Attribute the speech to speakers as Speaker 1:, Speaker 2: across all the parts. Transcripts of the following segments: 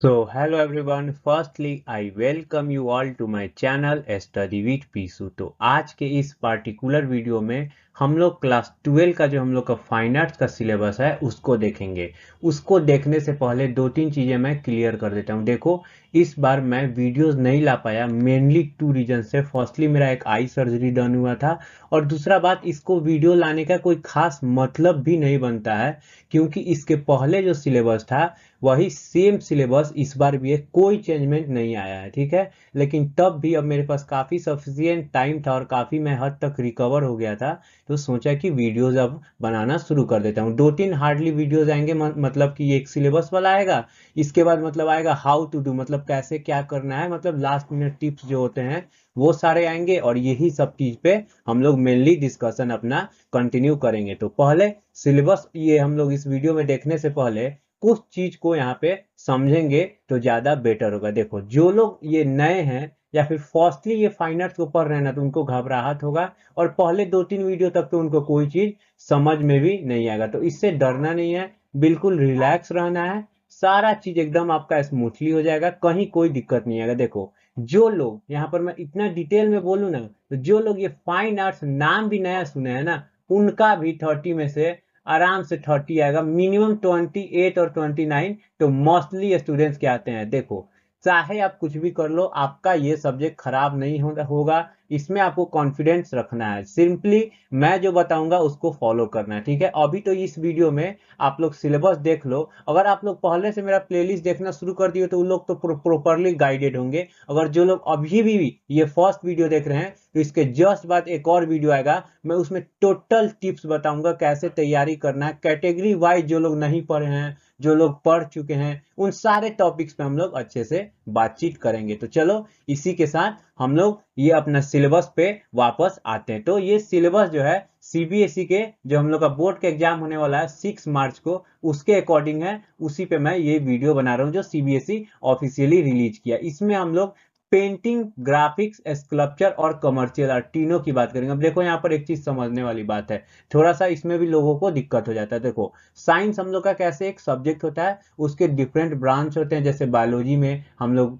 Speaker 1: So, hello everyone. Firstly, I welcome you all to my channel Study with पीसू। तो आज के इस particular video में हम लोग क्लास 12 का जो हम लोग का फाइन आर्ट्स का सिलेबस है उसको देखेंगे। उसको देखने से पहले दो तीन चीज़ें मैं क्लियर कर देता हूँ। देखो, इस बार मैं वीडियोस नहीं ला पाया, मेनली टू रीजन से। फर्स्टली मेरा एक आई सर्जरी डन हुआ था, और दूसरा बात, इसको वीडियो लाने का कोई खास मतलब भी नहीं बनता है, क्योंकि इसके पहले जो सिलेबस था वही सेम सिलेबस इस बार भी है, कोई चेंजमेंट नहीं आया है, ठीक है। लेकिन तब भी अब मेरे पास काफ़ी सफिशियंट टाइम था और काफ़ी मैं हद तक रिकवर हो गया था, तो सोचा कि वीडियोस अब बनाना शुरू कर देता हूँ। दो तीन हार्डली वीडियोस आएंगे, मतलब कि एक सिलेबस वाला आएगा, इसके बाद मतलब आएगा हाउ टू डू, मतलब कैसे क्या करना है, मतलब लास्ट मिनट टिप्स जो होते हैं वो सारे आएंगे, और यही सब चीज पे हम लोग मेनली डिस्कशन अपना कंटिन्यू करेंगे। तो पहले सिलेबस ये हम लोग इस वीडियो में देखने से पहले कुछ चीज को यहाँ पे समझेंगे तो ज्यादा बेटर होगा। देखो, जो लोग ये नए हैं या फिर फर्स्टली ये फाइन आर्ट्स को पढ़ रहे हैं ना, तो उनको घबराहट होगा, और पहले दो तीन वीडियो तक तो उनको कोई चीज समझ में भी नहीं आएगा। तो इससे डरना नहीं है, बिल्कुल रिलैक्स रहना है, सारा चीज एकदम आपका स्मूथली हो जाएगा, कहीं कोई दिक्कत नहीं आएगा। देखो, जो लोग यहाँ पर मैं इतना डिटेल में बोलूँ ना, तो जो लोग ये फाइन आर्ट्स नाम भी नया सुने हैं ना, उनका भी 30 में से आराम से 30 आएगा, मिनिमम 28 और 29 तो मोस्टली स्टूडेंट्स के आते हैं। देखो, चाहे आप कुछ भी कर लो, आपका ये सब्जेक्ट खराब नहीं होगा, इसमें आपको कॉन्फिडेंस रखना है। सिंपली मैं जो बताऊंगा उसको फॉलो करना है, ठीक है। अभी तो इस वीडियो में आप लोग सिलेबस देख लो। अगर आप लोग पहले से मेरा प्लेलिस्ट देखना शुरू कर दिए तो उन लोग तो प्रॉपरली गाइडेड होंगे। अगर जो लोग अभी भी ये फर्स्ट वीडियो देख रहे हैं, तो इसके जस्ट बाद एक और वीडियो आएगा, मैं उसमें टोटल टिप्स बताऊंगा कैसे तैयारी करना है, कैटेगरी वाइज जो लोग नहीं पढ़े हैं, जो लोग पढ़ चुके हैं, उन सारे टॉपिक्स पे हम लोग अच्छे से बातचीत करेंगे। तो चलो, इसी के साथ हम लोग ये अपना सिलेबस पे वापस आते हैं। तो ये सिलेबस जो है सीबीएसई के, जो हम लोग का बोर्ड का एग्जाम होने वाला है 6 मार्च को, उसके अकॉर्डिंग है। उसी पे मैं ये वीडियो बना रहा हूँ जो सीबीएसई ऑफिशियली रिलीज किया। इसमें हम लोग पेंटिंग, ग्राफिक्स, स्कल्पचर और कमर्शियल आर्ट तीनों की बात करेंगे। अब देखो, यहाँ पर एक चीज समझने वाली बात है, थोड़ा सा इसमें भी लोगों को दिक्कत हो जाता है। देखो, साइंस हम लोग का कैसे एक सब्जेक्ट होता है, उसके डिफरेंट ब्रांच होते हैं। जैसे बायोलॉजी में हम लोग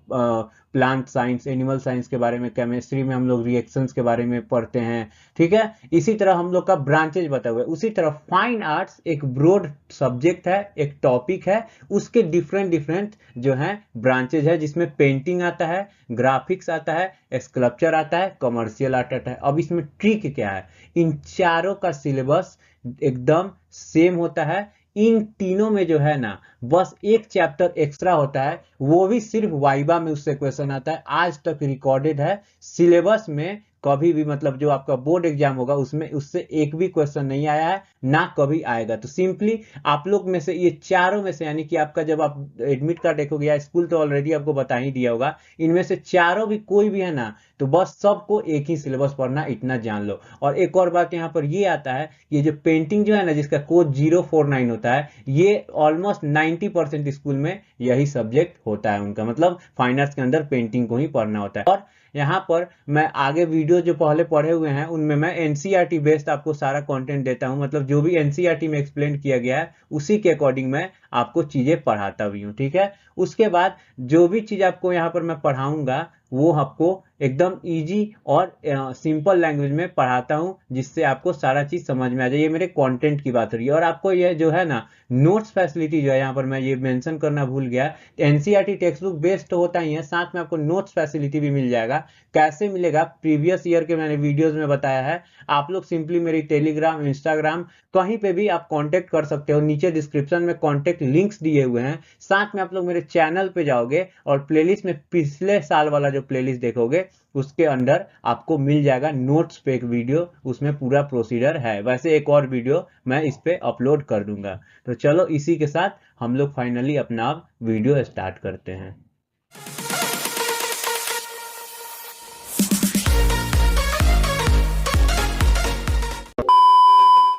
Speaker 1: प्लांट साइंस, एनिमल साइंस के बारे में, केमिस्ट्री में हम लोग रिएक्शंस के बारे में पढ़ते हैं, ठीक है। इसी तरह हम लोग का ब्रांचेज बताए हुए। उसी तरह फाइन आर्ट्स एक ब्रॉड सब्जेक्ट है, एक टॉपिक है, उसके डिफरेंट डिफरेंट जो है ब्रांचेज है, जिसमें पेंटिंग आता है, ग्राफिक्स आता है, स्कल्पचर आता है, कमर्शियल आर्ट आता है। अब इसमें ट्रिक क्या है, इन चारों का सिलेबस एकदम सेम होता है। इन तीनों में जो है ना, बस एक चैप्टर एक्स्ट्रा होता है, वो भी सिर्फ वाइवा में उससे क्वेश्चन आता है। आज तक रिकॉर्डेड है, सिलेबस में कभी भी, मतलब जो आपका बोर्ड एग्जाम होगा उसमें उससे एक भी क्वेश्चन नहीं आया है, ना कभी आएगा। तो सिंपली आप लोग में से ये चारों में से, यानी कि आपका जब आप एडमिट कार्ड देखोगे या स्कूल तो ऑलरेडी आपको बता ही दिया होगा, इनमें से चारों भी कोई भी है ना, तो बस सबको एक ही सिलेबस पढ़ना, इतना जान लो। और एक और बात यहाँ पर ये आता है, ये जो पेंटिंग जो है ना, जिसका कोड 049 होता है, ये ऑलमोस्ट 90% स्कूल में यही सब्जेक्ट होता है उनका, मतलब फाइन आर्ट्स के अंदर पेंटिंग को ही पढ़ना होता है। और यहाँ पर मैं आगे वीडियो जो पहले पढ़े हुए हैं उनमें मैं एनसीईआरटी बेस्ड आपको सारा कंटेंट देता हूँ, मतलब जो भी एनसीईआरटी में एक्सप्लेन किया गया है उसी के अकॉर्डिंग मैं आपको चीजें पढ़ाता भी हूँ, ठीक है। उसके बाद जो भी चीज आपको यहाँ पर मैं पढ़ाऊंगा वो आपको एकदम इजी और सिंपल लैंग्वेज में पढ़ाता हूँ, जिससे आपको सारा चीज समझ में आ जाए। ये मेरे कंटेंट की बात हो रही है। और आपको ये जो है ना, नोट्स फैसिलिटी जो है, यहाँ पर मैं ये मेंशन करना भूल गया, एनसीईआरटी टेक्स्ट बुक बेस्ड होता ही है, साथ में आपको नोट्स फैसिलिटी भी मिल जाएगा। कैसे मिलेगा, प्रीवियस ईयर के मैंने वीडियोस में बताया है। आप लोग सिंपली मेरी टेलीग्राम, इंस्टाग्राम, कहीं पे भी आप कांटेक्ट कर सकते हो, नीचे डिस्क्रिप्शन में कांटेक्ट लिंक्स दिए हुए हैं। साथ में आप लोग मेरे चैनल पे जाओगे और प्लेलिस्ट में पिछले साल वाला जो प्लेलिस्ट देखोगे, उसके अंदर आपको मिल जाएगा नोट्स पे एक वीडियो, उसमें पूरा प्रोसीजर है। वैसे एक और वीडियो मैं इस पे अपलोड कर दूंगा। तो चलो, इसी के साथ हम लोग फाइनली अपना वीडियो स्टार्ट करते हैं।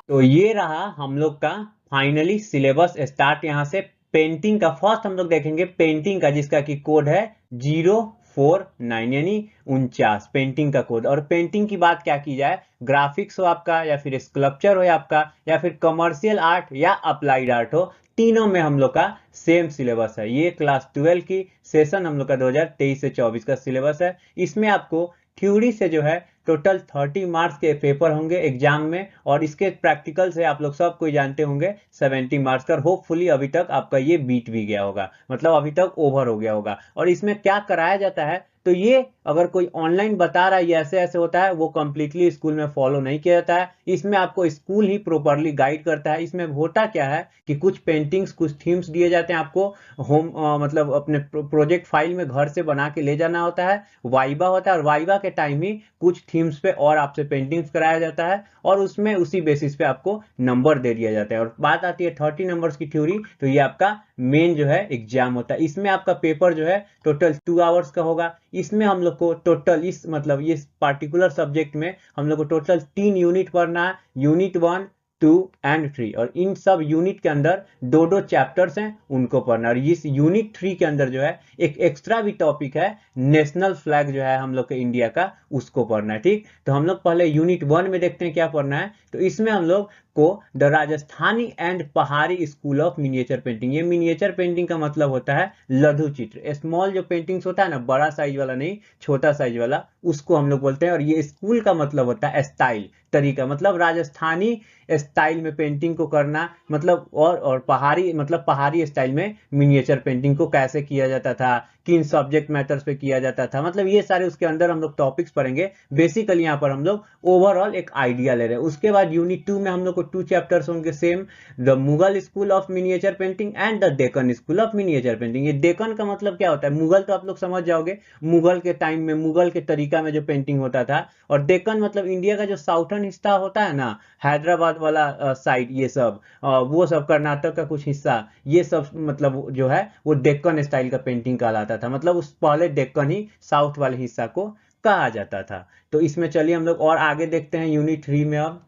Speaker 1: तो ये रहा हम लोग का फाइनली सिलेबस स्टार्ट। यहां से पेंटिंग का फर्स्ट हम लोग देखेंगे, पेंटिंग का, जिसका की कोड है 049, यानी 49 पेंटिंग का कोड। और पेंटिंग की बात क्या की जाए, ग्राफिक्स हो आपका, या फिर स्कल्पचर हो आपका, या फिर कमर्शियल आर्ट या अप्लाइड आर्ट हो, तीनों में हम लोग का सेम सिलेबस है। ये क्लास 12 की सेशन हम लोग का 2023 से 24 का सिलेबस है। इसमें आपको थ्योरी से जो है टोटल 30 मार्क्स के पेपर होंगे एग्जाम में, और इसके प्रैक्टिकल से आप लोग सब कोई जानते होंगे 70 मार्क्स का। होपफुली अभी तक आपका ये बीट भी गया होगा, मतलब अभी तक ओवर हो गया होगा। और इसमें क्या कराया जाता है, तो ये अगर कोई ऑनलाइन बता रहा है ये ऐसे ऐसे होता है, वो कंप्लीटली स्कूल में फॉलो नहीं किया जाता है। इसमें आपको स्कूल ही प्रॉपरली गाइड करता है। इसमें होता क्या है कि कुछ पेंटिंग्स, कुछ थीम्स दिए जाते हैं आपको होम, मतलब अपने प्रोजेक्ट फाइल में घर से बना के ले जाना होता है। वाइवा होता है, और वाइवा के टाइम ही कुछ थीम्स पे और आपसे पेंटिंग्स कराया जाता है, और उसमें उसी बेसिस पे आपको नंबर दे दिया जाता है। और बात आती है 30 नंबर्स की थ्योरी, तो ये आपका मेन जो है एग्जाम होता है। इसमें आपका पेपर जो है टोटल 2 आवर्स का होगा। इसमें हम लोग को टोटल इस मतलब इस पार्टिकुलर सब्जेक्ट में हम लोग को टोटल 3 यूनिट पढ़ना है, यूनिट 1, 2 एंड 3। और इन सब यूनिट के अंदर दो दो चैप्टर्स हैं, उनको पढ़ना। और इस यूनिट 3 के अंदर जो है एक एक्स्ट्रा भी टॉपिक है, नेशनल फ्लैग जो है हम लोग के इंडिया का, उसको पढ़ना है। ठीक, तो हम लोग पहले यूनिट 1 में देखते हैं क्या पढ़ना है। तो इसमें हम लोग को द राजस्थानी एंड पहाड़ी स्कूल ऑफ मिनिएचर पेंटिंग। ये मिनिएचर पेंटिंग का मतलब होता है लघु चित्र। स्मॉल जो पेंटिंग्स होता है ना, बड़ा साइज वाला नहीं, छोटा साइज वाला, उसको हम लोग बोलते हैं। और ये स्कूल का मतलब होता है स्टाइल, तरीका, मतलब राजस्थानी स्टाइल में पेंटिंग को करना, मतलब और पहाड़ी मतलब पहाड़ी स्टाइल में मिनिएचर पेंटिंग को कैसे किया जाता था, किन सब्जेक्ट मैटर्स पे किया जाता था, मतलब ये सारे उसके अंदर हम लोग टॉपिक्स पढ़ेंगे। बेसिकली यहाँ पर हम लोग ओवरऑल एक आइडिया ले रहे हैं। उसके बाद यूनिट 2 में हम लोग को 2 चैप्टर्स होंगे same, the Mughal school of miniature painting and the Deccan school of miniature painting. ये डेक्कन का मतलब क्या होता है, मुगल तो आप लोग समझ जाओगे, मुगल के टाइम में मुगल के तरीका में जो पेंटिंग होता था। और डेक्कन मतलब इंडिया का जो साउथर्न हिस्सा होता है ना, हैदराबाद वाला साइड, ये सब वो सब कर्नाटक का कुछ हिस्सा, ये सब मतलब जो है वो डेक्कन स्टाइल का पेंटिंग कहलाता था। मतलब उस पहले डेक्कन ही साउथ वाले हिस्सा को कहा जाता था। तो इसमें चलिए हम लोग और आगे देखते हैं यूनिट 3 में। अब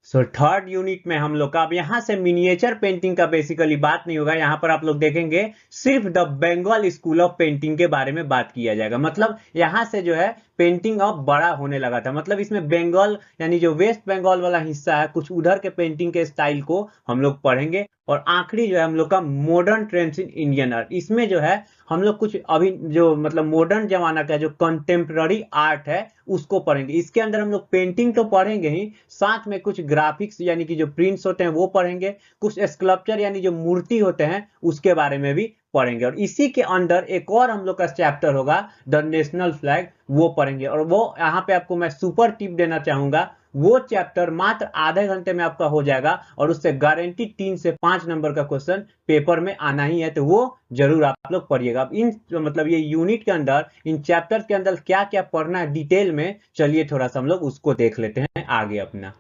Speaker 1: थर्ड यूनिट में हम लोग का, अब यहां से मिनिएचर पेंटिंग का बेसिकली बात नहीं होगा। यहां पर आप लोग देखेंगे सिर्फ the Bengal school of painting के बारे में बात किया जाएगा। मतलब यहां से जो है पेंटिंग अब बड़ा होने लगा था। मतलब इसमें बंगाल यानी जो वेस्ट बंगाल वाला हिस्सा है, कुछ उधर के पेंटिंग के स्टाइल को हम लोग पढ़ेंगे। और आखिरी जो है हम लोग का modern trends in Indian art. इसमें जो है हम लोग कुछ अभी जो मतलब मॉडर्न जमाना का जो कंटेम्प्रेरी आर्ट है उसको पढ़ेंगे। इसके अंदर हम लोग पेंटिंग तो पढ़ेंगे ही, साथ में कुछ ग्राफिक्स यानी कि जो प्रिंट्स होते हैं वो पढ़ेंगे, कुछ स्कल्पचर यानी जो मूर्ति होते हैं उसके बारे में भी पढ़ेंगे। और इसी के अंदर एक और हम लोग का चैप्टर होगा द नेशनल फ्लैग, वो पढ़ेंगे। और वो यहाँ पे आपको मैं सुपर टिप देना चाहूंगा, वो चैप्टर मात्र आधे घंटे में आपका हो जाएगा, और उससे गारंटी 3 से 5 नंबर का क्वेश्चन पेपर में आना ही है। तो वो जरूर आप लोग पढ़िएगा। अब इन मतलब ये यूनिट के अंदर, इन चैप्टर के अंदर क्या क्या पढ़ना है डिटेल में, चलिए थोड़ा सा हम लोग उसको देख लेते हैं आगे अपना।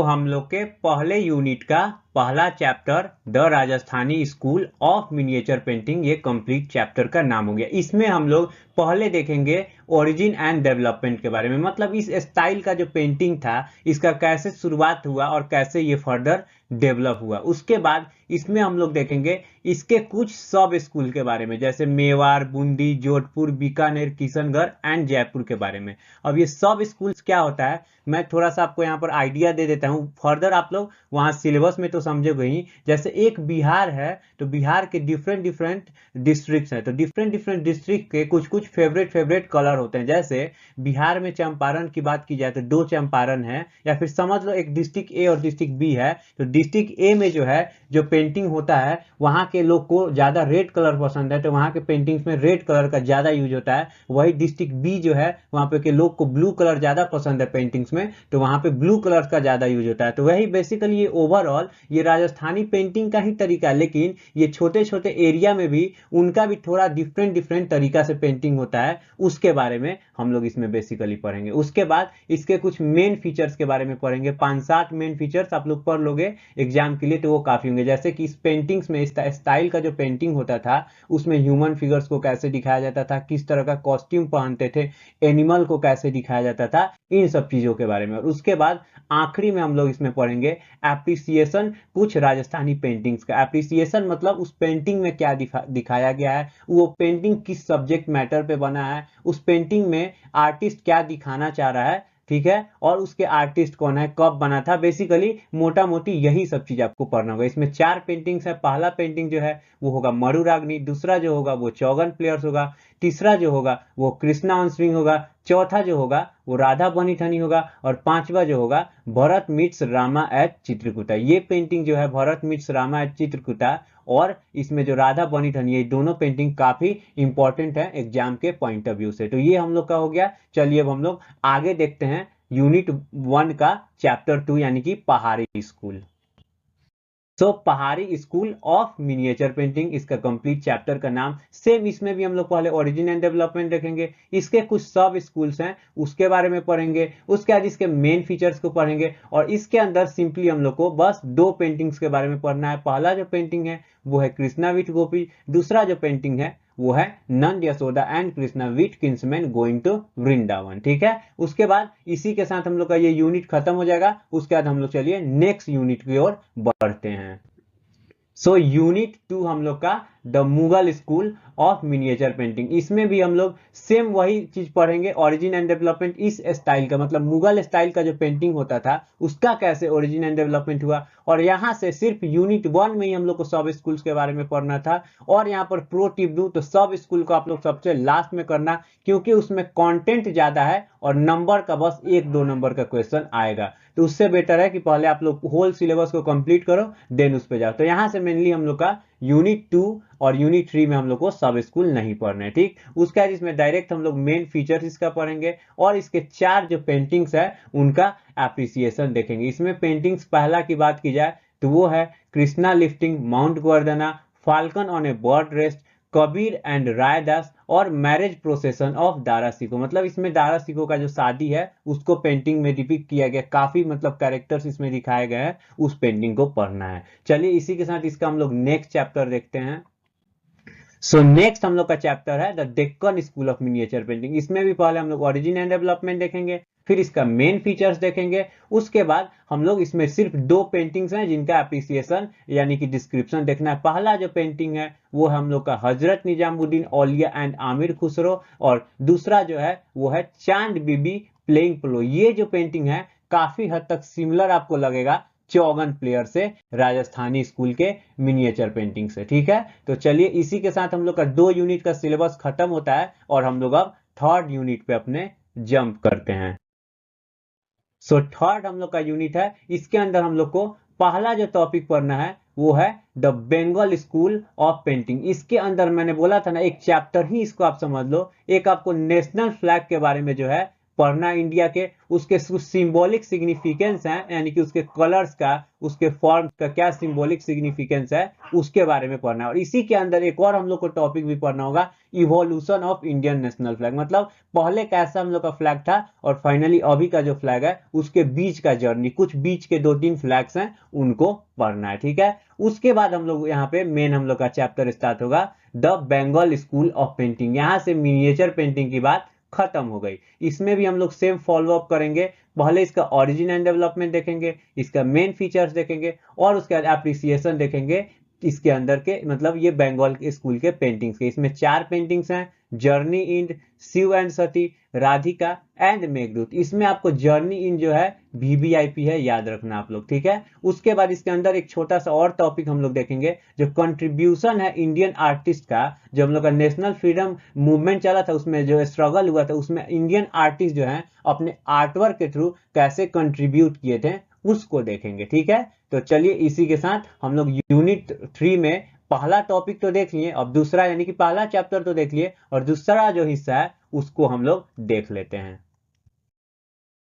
Speaker 1: हम लोग के पहले यूनिट का पहला chapter the Rajasthani school of miniature painting, ये कंप्लीट चैप्टर का नाम हो गया। इसमें हम लोग पहले देखेंगे ओरिजिन एंड डेवलपमेंट के बारे में, मतलब इस स्टाइल का जो पेंटिंग था इसका कैसे शुरुआत हुआ और कैसे ये फर्दर डेवलप हुआ। उसके बाद इसमें हम लोग देखेंगे इसके कुछ सब स्कूल के बारे में, जैसे मेवाड़, बूंदी, जोधपुर, बीकानेर, किशनगढ़ एंड जयपुर के बारे में। अब ये सब स्कूल्स क्या होता है, मैं थोड़ा सा आपको यहाँ पर आइडिया दे देता हूँ। फर्दर आप लोग वहाँ सिलेबस में तो समझोगे ही। जैसे एक बिहार है, तो बिहार के डिफरेंट डिफरेंट डिस्ट्रिक्ट हैं, तो डिफरेंट डिफरेंट डिस्ट्रिक्ट के कुछ कुछ फेवरेट कलर होते हैं। जैसे बिहार में चंपारण की बात की जाए तो 2 चंपारण है, या फिर समझ लो एक डिस्ट्रिक्ट ए और डिस्ट्रिक्ट बी है। तो डिस्ट्रिक्ट ए में जो है जो पेंटिंग होता है, वहां के लोग को ज्यादा रेड कलर पसंद है, तो वहां के पेंटिंग्स में रेड कलर का ज्यादा यूज होता है। वही डिस्ट्रिक्ट बी जो है, वहां पे के लोग को ब्लू कलर ज्यादा पसंद है पेंटिंग्स में, तो वहां पे ब्लू कलर का ज्यादा यूज होता है। तो वही बेसिकली ये ओवरऑल ये राजस्थानी पेंटिंग का ही तरीका है, लेकिन ये छोटे छोटे एरिया में भी उनका भी थोड़ा डिफरेंट डिफरेंट तरीका से पेंटिंग होता है, उसके बारे में हम लोग इसमें बेसिकली पढ़ेंगे। उसके बाद इसके कुछ मेन फीचर्स के बारे में पढ़ेंगे। 5-7 मेन फीचर्स आप लोग पढ़ लोगे एग्जाम के लिए तो वो काफी होंगे। जैसे कि इस पेंटिंग्स में, इस स्टाइल का जो पेंटिंग होता था उसमें ह्यूमन फिगर्स को कैसे दिखाया जाता था, किस तरह का कॉस्ट्यूम पहनते थे, एनिमल को कैसे दिखाया जाता था, इन सब चीजों के बारे में। और उसके बाद आखिरी में हम लोग इसमें पढ़ेंगे एप्रिसिएशन कुछ राजस्थानी पेंटिंग्स का। एप्रिसिएशन मतलब उस पेंटिंग में क्या दिखाया गया है, वो पेंटिंग किस सब्जेक्ट मैटर पे बना है, उस पेंटिंग में आर्टिस्ट क्या दिखाना चाह रहा है, ठीक है, और उसके आर्टिस्ट कौन है, कब बना था, बेसिकली मोटा मोटी यही सब चीज आपको पढ़ना होगा। इसमें 4 पेंटिंग्स है। पहला पेंटिंग जो है वो होगा मरुराग्नि, दूसरा जो होगा वो चौगन प्लेयर्स होगा, तीसरा जो होगा वो कृष्णा ऑन स्विंग होगा, चौथा जो होगा वो राधा बनीठनी होगा, और पांचवा जो होगा भरत मीट्स रामा एट चित्रकूटा। ये पेंटिंग जो है भरत मीट्स रामा एट चित्रकूटा और इसमें जो राधा बनीठनी, ये दोनों पेंटिंग काफी इंपॉर्टेंट है एग्जाम के पॉइंट ऑफ व्यू से। तो ये हम लोग का हो गया। चलिए अब हम लोग आगे देखते हैं यूनिट 1 का चैप्टर 2 यानी कि पहाड़ी स्कूल। पहाड़ी स्कूल ऑफ मिनिएचर पेंटिंग, इसका कंप्लीट चैप्टर का नाम। सेम इसमें भी हम लोग पहले ओरिजिन एंड डेवलपमेंट देखेंगे, इसके कुछ सब स्कूल्स हैं उसके बारे में पढ़ेंगे, उसके बाद इसके मेन फीचर्स को पढ़ेंगे, और इसके अंदर सिंपली हम लोग को बस 2 पेंटिंग्स के बारे में पढ़ना है। पहला जो पेंटिंग है वो है कृष्णा विथ गोपी, दूसरा जो पेंटिंग है वो है Nand Yashoda and Krishna with kinsmen going to Vrindavan. ठीक है, उसके बाद इसी के साथ हम लोग का ये यूनिट खत्म हो जाएगा। उसके बाद हम लोग चलिए नेक्स्ट यूनिट की ओर बढ़ते हैं। यूनिट 2 हम लोग का the Mughal school of miniature painting. इसमें भी हम लोग सेम वही चीज पढ़ेंगे, ओरिजिन एंड डेवलपमेंट। इस स्टाइल का मतलब मुगल स्टाइल का जो पेंटिंग होता था उसका कैसे ओरिजिन एंड डेवलपमेंट हुआ, और यहां से सिर्फ यूनिट 1 में ही हम लोग को सब स्कूल्स के बारे में पढ़ना था। और यहाँ पर प्रो टिप दूं तो सब स्कूल को आप लोग सबसे लास्ट में करना, क्योंकि उसमें कंटेंट ज्यादा है और नंबर का बस 1-2 नंबर का क्वेश्चन आएगा। तो उससे बेटर है कि पहले आप लोग होल सिलेबस को कंप्लीट करो देन उस पे जाओ। तो यहां से मेनली हम लोग का यूनिट 2 और यूनिट 3 में हम लोग को सब स्कूल नहीं पढ़ना है। ठीक, उसका इसमें डायरेक्ट हम लोग मेन फीचर्स इसका पढ़ेंगे और इसके 4 जो पेंटिंग्स है उनका एप्रिसिएशन देखेंगे। इसमें पेंटिंग्स पहला की बात की जाए तो वो है Krishna lifting mount Govardhana, falcon on A bird rest, Kabir and Raidas, और मैरिज प्रोसेशन ऑफ दारा सिको। मतलब इसमें दारा सिको का जो शादी है उसको पेंटिंग में डिपिक्ट किया गया, काफी मतलब कैरेक्टर्स इसमें दिखाए गए हैं, उस पेंटिंग को पढ़ना है। चलिए इसी के साथ इसका हम लोग नेक्स्ट चैप्टर देखते हैं। नेक्स्ट हम लोग का चैप्टर है the Deccan school of miniature painting. इसमें भी पहले हम लोग ओरिजिन एंड डेवलपमेंट देखेंगे, फिर इसका मेन फीचर्स देखेंगे, उसके बाद हम लोग इसमें सिर्फ 2 पेंटिंग्स हैं जिनका एप्रिसिएशन यानी कि डिस्क्रिप्शन देखना है। पहला जो पेंटिंग है वो हम लोग का हजरत निजामुद्दीन औलिया एंड आमिर खुसरो, और दूसरा जो है वो है चांद बीबी प्लेइंग प्लो। ये जो पेंटिंग है काफी हद तक सिमिलर आपको लगेगा चौगन प्लेयर से, राजस्थानी स्कूल के मिनिएचर पेंटिंग से। ठीक है, तो चलिए इसी के साथ हम लोग का 2 यूनिट का सिलेबस खत्म होता है और हम लोग अब 3rd यूनिट पे अपने जंप करते हैं। थर्ड हम लोग का यूनिट है, इसके अंदर हम लोग को पहला जो टॉपिक पढ़ना है वो है the Bengal school of painting. इसके अंदर मैंने बोला था ना एक चैप्टर ही इसको आप समझ लो, एक आपको नेशनल फ्लैग के बारे में जो है पढ़ना इंडिया के, उसके कुछ सिंबॉलिक सिग्निफिकेंस है, यानी कि उसके कलर्स का, उसके फॉर्म का क्या सिंबॉलिक सिग्निफिकेंस है उसके बारे में पढ़ना है। और इसी के अंदर एक और हम लोग को टॉपिक भी पढ़ना होगा, evolution of Indian national flag. मतलब पहले कैसा हम लोग का फ्लैग था और फाइनली अभी का जो फ्लैग है उसके बीच का जर्नी, कुछ बीच के 2-3 फ्लैग्स हैं उनको पढ़ना है। ठीक है, उसके बाद हम लोग यहाँ पे मेन हम लोग का चैप्टर स्टार्ट होगा the Bengal school of painting. यहां से मिनिएचर पेंटिंग की बात खत्म हो गई। इसमें भी हम लोग सेम फॉलो अप करेंगे, पहले इसका ओरिजिन एंड डेवलपमेंट देखेंगे, इसका मेन फीचर्स देखेंगे और उसके बाद एप्रिसिएशन देखेंगे इसके अंदर के, मतलब ये बंगाल के स्कूल के पेंटिंग्स के। इसमें 4 पेंटिंग्स हैं, journey in, Shiv and Sati, Radhika and Meghdoot. इसमें आपको जर्नी इन जो है वीवीआईपी है, याद रखना आप लोग। ठीक है, उसके बाद इसके अंदर एक छोटा सा और टॉपिक हम लोग देखेंगे जो कंट्रीब्यूशन है इंडियन आर्टिस्ट का, जो हम लोग का नेशनल फ्रीडम मूवमेंट चला था उसमें जो स्ट्रगल हुआ था उसमें इंडियन आर्टिस्ट जो है अपने आर्टवर्क के थ्रू कैसे कंट्रीब्यूट किए थे उसको देखेंगे। ठीक है, तो चलिए इसी के साथ हम लोग यूनिट 3 में पहला टॉपिक तो देख लिए, अब दूसरा यानी कि पहला चैप्टर तो देख लिए और दूसरा जो हिस्सा है उसको हम लोग देख लेते हैं।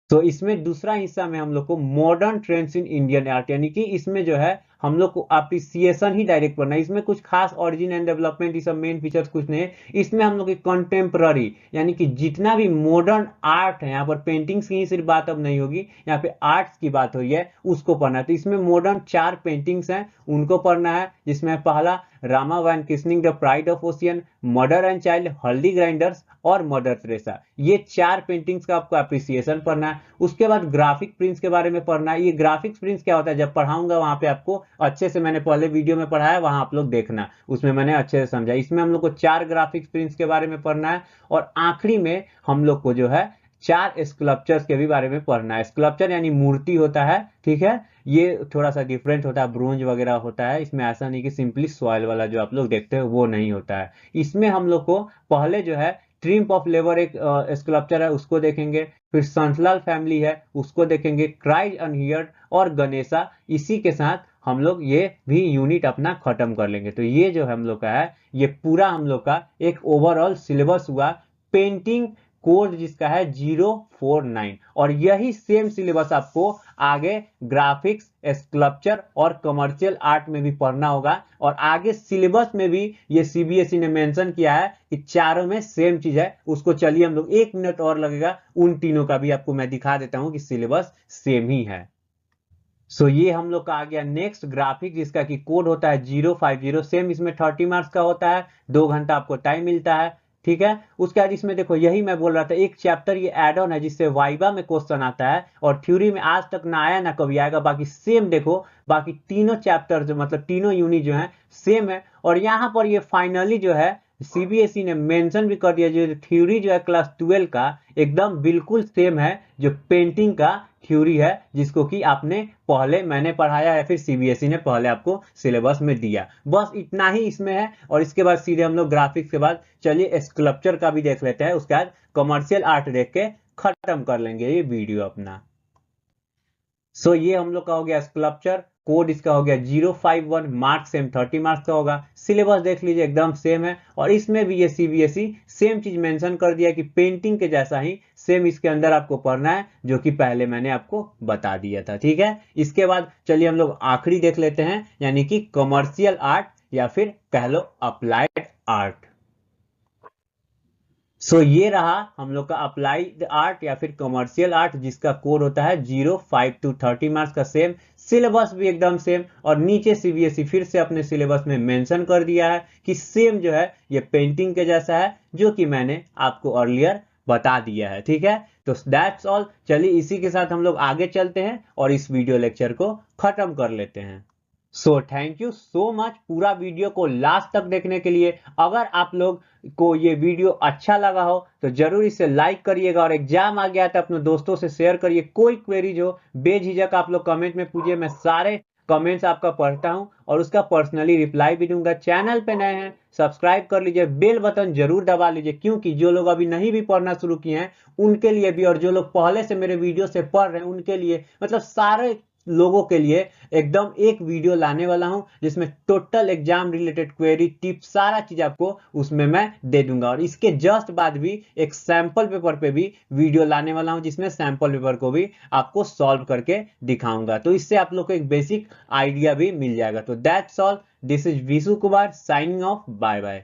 Speaker 1: तो इसमें दूसरा हिस्सा में हम लोग को modern trends in Indian art, यानी कि इसमें जो है हम लोग को अप्रिसिएशन ही डायरेक्ट करना है। इसमें कुछ खास ओरिजिन एंड डेवलपमेंट ये सब मेन फीचर्स कुछ नहीं है। इसमें हम लोग की कंटेम्प्ररी यानी कि जितना भी मॉडर्न आर्ट है, यहाँ पर पेंटिंग्स की सिर्फ बात अब नहीं होगी, यहाँ पे आर्ट्स की बात हुई है, उसको पढ़ना है। तो इसमें मॉडर्न 4 पेंटिंग्स हैं उनको पढ़ना है, जिसमें पहला Rama vanquishing the pride of ocean, mother and child, haldi grinders और मदर टेरेसा। ये 4 पेंटिंग्स का आपको एप्रिसिएशन पढ़ना है। उसके बाद ग्राफिक प्रिंट्स के बारे में पढ़ना है। ये ग्राफिक्स प्रिंट्स क्या होता है जब पढ़ाऊंगा वहां पे आपको अच्छे से, मैंने पहले वीडियो में पढ़ाया वहां आप लोग देखना, उसमें मैंने अच्छे से समझा। इसमें हम लोग को 4 ग्राफिक्स प्रिंट्स के बारे में पढ़ना है और आखिरी में हम लोग को जो है चार स्कल्पचर्स के भी बारे में पढ़ना है। स्कल्पचर यानी मूर्ति होता है, ठीक है, ये थोड़ा सा डिफरेंट होता है, ब्रोंज वगैरह होता है, इसमें ऐसा नहीं कि सिंपली सॉइल वाला जो आप लोग देखते हो वो नहीं होता है। इसमें हम लोग को पहले जो है ट्रिम्प ऑफ लेबर एक स्कल्पचर है उसको देखेंगे, फिर संतलाल फैमिली है उसको देखेंगे, क्राइस्ट अनहियर्ड और गणेशा। इसी के साथ हम लोग ये भी यूनिट अपना खत्म कर लेंगे। तो ये जो हम लोग का है ये पूरा हम लोग का एक ओवरऑल सिलेबस हुआ पेंटिंग कोड जिसका है 049। और यही सेम सिलेबस आपको आगे ग्राफिक्स, स्कल्पचर और कमर्शियल आर्ट में भी पढ़ना होगा। और आगे सिलेबस में भी ये सीबीएसई ने मेंशन किया है कि चारों में सेम चीज है। उसको चलिए हम लोग 1 मिनट और लगेगा, उन तीनों का भी आपको मैं दिखा देता हूं कि सिलेबस सेम ही है। ये हम लोग का आ गया नेक्स्ट ग्राफिक जिसका कि कोड होता है 050। सेम इसमें 30 मार्क्स का होता है, 2 घंटा आपको टाइम मिलता है, ठीक है। उसके बाद इसमें देखो यही मैं बोल रहा था, एक चैप्टर ये एड ऑन है जिससे वाइवा में क्वेश्चन आता है और थ्योरी में आज तक ना आया ना कभी आएगा। बाकी सेम देखो, बाकी तीनों चैप्टर जो मतलब तीनों यूनिट जो है सेम है। और यहाँ पर ये फाइनली जो है सीबीएसई ने मेंशन भी कर दिया जो थ्योरी जो है क्लास 12 का एकदम बिल्कुल सेम है जो पेंटिंग का थ्योरी है, जिसको कि आपने पहले मैंने पढ़ाया या फिर सीबीएसई ने पहले आपको सिलेबस में दिया। बस इतना ही इसमें है। और इसके बाद सीधे हम लोग ग्राफिक्स के बाद चलिए स्कल्पचर का भी देख लेते हैं, उसके बाद कमर्शियल आर्ट देख के खत्म कर लेंगे ये वीडियो अपना। ये हम लोग का हो गया स्कल्पचर, कोड इसका हो गया 051, मार्क्स सेम 30 मार्क्स का होगा। सिलेबस देख लीजिए एकदम सेम है। और इसमें भी ये सीबीएसई सेम चीज मेंशन कर दिया कि पेंटिंग के जैसा ही सेम इसके अंदर आपको पढ़ना है, जो कि पहले मैंने आपको बता दिया था, ठीक है। इसके बाद चलिए हम लोग आखिरी देख लेते हैं, यानी कि कमर्शियल आर्ट या फिर कह लो अप्लाइड आर्ट। ये रहा हम लोग का अप्लाइड आर्ट या फिर कमर्शियल आर्ट जिसका कोड होता है 05 to 30 मार्क्स का। सेम सिलेबस भी एकदम सेम। और नीचे सीबीएसई फिर से अपने सिलेबस में मेंशन कर दिया है कि सेम जो है ये पेंटिंग के जैसा है, जो कि मैंने आपको अर्लियर बता दिया है, ठीक है। तो दैट्स ऑल। चलिए इसी के साथ हम लोग आगे चलते हैं और इस वीडियो लेक्चर को खत्म कर लेते हैं। थैंक यू सो मच पूरा वीडियो को लास्ट तक देखने के लिए। अगर आप लोग को ये वीडियो अच्छा लगा हो तो जरूर इसे लाइक करिएगा, और एग्जाम आ गया तो अपने दोस्तों से शेयर करिए। कोई क्वेरीज हो बेझिझक आप लोग कमेंट में पूछिए, मैं सारे कमेंट्स आपका पढ़ता हूं और उसका पर्सनली रिप्लाई भी दूंगा। चैनल पे नए हैं सब्सक्राइब कर लीजिए, बेल बटन जरूर दबा लीजिए, क्योंकि जो लोग अभी नहीं भी पढ़ना शुरू किए हैं उनके लिए भी, और जो लोग पहले से मेरे वीडियो से पढ़ रहे हैं उनके लिए, मतलब सारे लोगों के लिए एकदम एक वीडियो लाने वाला हूं जिसमें total exam related query tip सारा चीज आपको उसमें मैं दे दूंगा। और इसके जस्ट बाद भी एक सैंपल पेपर पे भी वीडियो लाने वाला हूं जिसमें सैंपल पेपर को भी आपको सॉल्व करके दिखाऊंगा। तो इससे आप लोग को एक बेसिक आइडिया भी मिल जाएगा। तो that's all, this is Vishu Kumar signing off, bye bye.